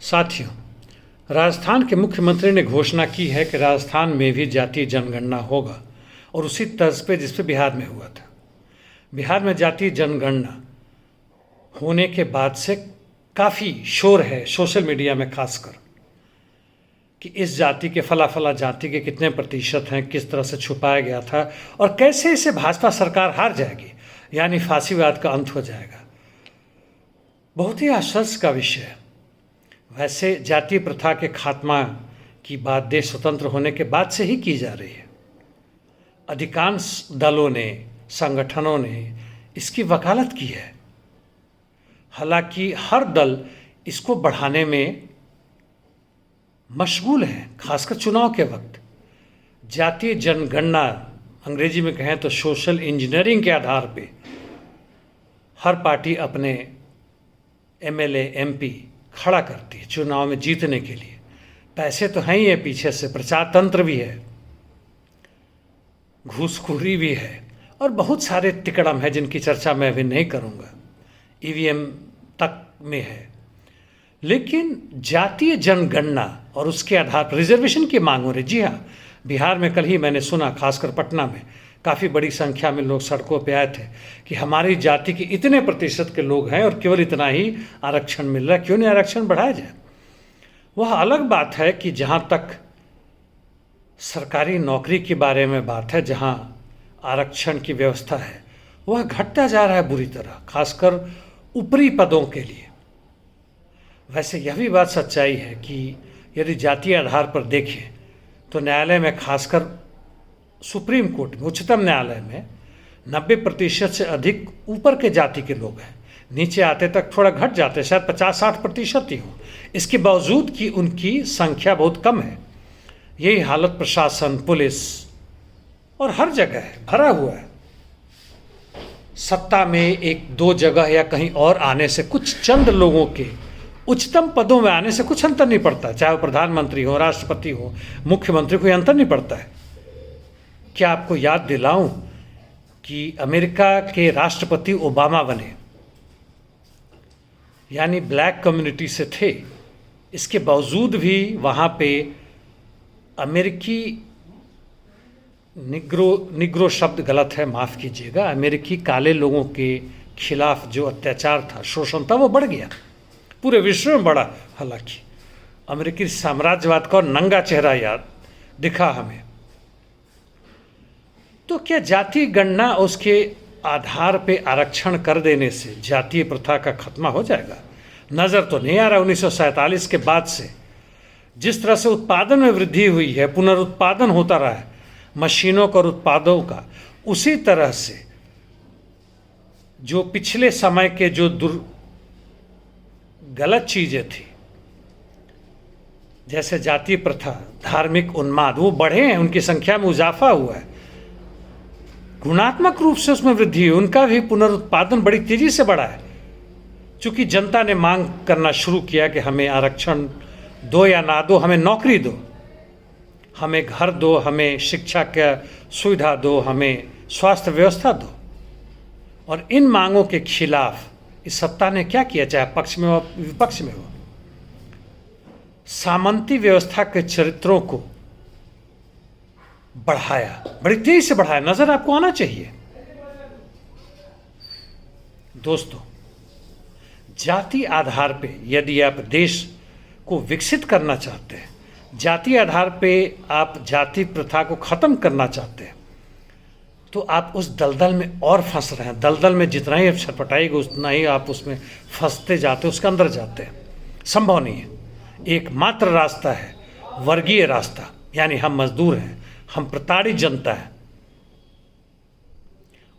साथियों, राजस्थान के मुख्यमंत्री ने घोषणा की है कि राजस्थान में भी जातीय जनगणना होगा और उसी तर्ज पे जिस पे बिहार में हुआ था। बिहार में जातीय जनगणना होने के बाद से काफ़ी शोर है सोशल मीडिया में, खासकर कि इस जाति के फला जाति के कितने प्रतिशत हैं, किस तरह से छुपाया गया था और कैसे इसे भाजपा सरकार हार जाएगी, यानी फांसीवाद का अंत हो जाएगा। बहुत ही आश्चर्य का विषय है। वैसे जातीय प्रथा के खात्मा की बात देश स्वतंत्र होने के बाद से ही की जा रही है। अधिकांश दलों ने, संगठनों ने इसकी वकालत की है। हालांकि हर दल इसको बढ़ाने में मशगूल है, खासकर चुनाव के वक्त। जातीय जनगणना, अंग्रेजी में कहें तो सोशल इंजीनियरिंग के आधार पे हर पार्टी अपने एमएलए, एमपी खड़ा करती है चुनाव में जीतने के लिए। पैसे तो हैं ही है, पीछे से प्रचार तंत्र भी है, घूसखोरी भी है और बहुत सारे तिकड़म है जिनकी चर्चा मैं अभी नहीं करूंगा। ईवीएम तक में है। लेकिन जातीय जनगणना और उसके आधार पर रिजर्वेशन की मांग हो रही। जी हाँ, बिहार में कल ही मैंने सुना, खासकर पटना में काफ़ी बड़ी संख्या में लोग सड़कों पे आए थे कि हमारी जाति के इतने प्रतिशत के लोग हैं और केवल इतना ही आरक्षण मिल रहा है, क्यों नहीं आरक्षण बढ़ाया जाए। वह अलग बात है कि जहाँ तक सरकारी नौकरी के बारे में बात है, जहाँ आरक्षण की व्यवस्था है, वह घटता जा रहा है बुरी तरह, खासकर ऊपरी पदों के लिए। वैसे यह भी बात सच्चाई है कि यदि जातीय आधार पर देखें तो न्यायालय में, खासकर सुप्रीम कोर्ट में, उच्चतम न्यायालय में 90% से अधिक ऊपर के जाति के लोग हैं। नीचे आते तक थोड़ा घट जाते, शायद 50-60% ही हो। इसके बावजूद कि उनकी संख्या बहुत कम है। यही हालत प्रशासन, पुलिस और हर जगह है, भरा हुआ है। सत्ता में एक दो जगह या कहीं और आने से, कुछ चंद लोगों के उच्चतम पदों में आने से कुछ अंतर नहीं पड़ता। चाहे वो प्रधानमंत्री हो, राष्ट्रपति हो, मुख्यमंत्री, कोई अंतर नहीं पड़ता है। क्या आपको याद दिलाऊं कि अमेरिका के राष्ट्रपति ओबामा बने, यानी ब्लैक कम्युनिटी से थे। इसके बावजूद भी वहाँ पे अमेरिकी निग्रो शब्द गलत है, माफ़ कीजिएगा, अमेरिकी काले लोगों के खिलाफ जो अत्याचार था, शोषण था, वो बढ़ गया, पूरे विश्व में बढ़ा। हालांकि अमेरिकी साम्राज्यवाद का नंगा चेहरा याद दिखा हमें। तो क्या जातीय गणना, उसके आधार पे आरक्षण कर देने से जातीय प्रथा का खत्मा हो जाएगा? नज़र तो नहीं आ रहा। 1947 के बाद से जिस तरह से उत्पादन में वृद्धि हुई है, पुनरुत्पादन होता रहा है मशीनों और उत्पादों का, उसी तरह से जो पिछले समय के जो गलत चीज़ें थी, जैसे जातीय प्रथा, धार्मिक उन्माद, वो बढ़े हैं, उनकी संख्या में इजाफा हुआ है, गुणात्मक रूप से उसमें वृद्धि हुई, उनका भी पुनरुत्पादन बड़ी तेजी से बढ़ा है। चूंकि जनता ने मांग करना शुरू किया कि हमें आरक्षण दो या ना दो, हमें नौकरी दो, हमें घर दो, हमें शिक्षा का सुविधा दो, हमें स्वास्थ्य व्यवस्था दो। और इन मांगों के खिलाफ इस सत्ता ने क्या किया, चाहे पक्ष में हो विपक्ष में हो? सामंती व्यवस्था के चरित्रों को बढ़ाया, बड़ी तेजी से बढ़ाया। नजर आपको आना चाहिए दोस्तों। जाति आधार पे यदि आप देश को विकसित करना चाहते हैं, जाति आधार पे आप जाति प्रथा को खत्म करना चाहते हैं, तो आप उस दलदल में और फंस रहे हैं। दलदल में जितना ही आप छटपटाएंगे उतना ही आप उसमें फंसते जाते, उसके अंदर जाते हैं। संभव नहीं है। एकमात्र रास्ता है वर्गीय रास्ता, यानी हम मजदूर हैं, हम प्रताड़ित जनता है,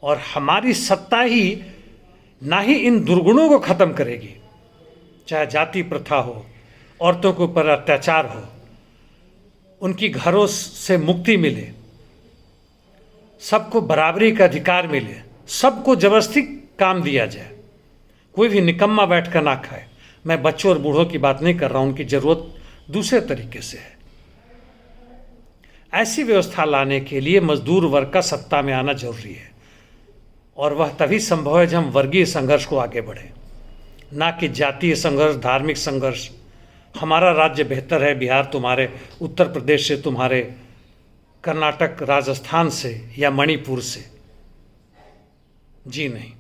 और हमारी सत्ता ही ना ही इन दुर्गुणों को खत्म करेगी, चाहे जाति प्रथा हो, औरतों के ऊपर अत्याचार हो, उनकी घरों से मुक्ति मिले, सबको बराबरी का अधिकार मिले, सबको जबरदस्ती काम दिया जाए, कोई भी निकम्मा बैठ कर ना खाए। मैं बच्चों और बूढ़ों की बात नहीं कर रहा हूं, उनकी जरूरत दूसरे तरीके से है। ऐसी व्यवस्था लाने के लिए मजदूर वर्ग का सत्ता में आना जरूरी है, और वह तभी संभव है जब हम वर्गीय संघर्ष को आगे बढ़ें, ना कि जातीय संघर्ष, धार्मिक संघर्ष, हमारा राज्य बेहतर है बिहार तुम्हारे उत्तर प्रदेश से, तुम्हारे कर्नाटक राजस्थान से या मणिपुर से। जी नहीं,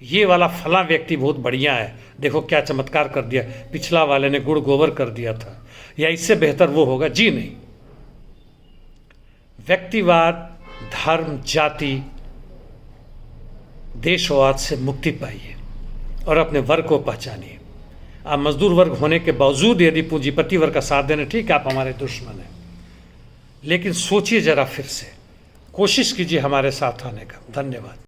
ये वाला फला व्यक्ति बहुत बढ़िया है, देखो क्या चमत्कार कर दिया, पिछला वाले ने गुड़ गोबर कर दिया था, या इससे बेहतर वो होगा। जी नहीं, व्यक्तिवाद, धर्म, जाति, देशवाद से मुक्ति पाइए और अपने वर्ग को पहचानिए। आप मजदूर वर्ग होने के बावजूद यदि पूंजीपति वर्ग का साथ देने, ठीक है आप हमारे दुश्मन हैं, लेकिन सोचिए जरा फिर से, कोशिश कीजिए हमारे साथ आने का। धन्यवाद।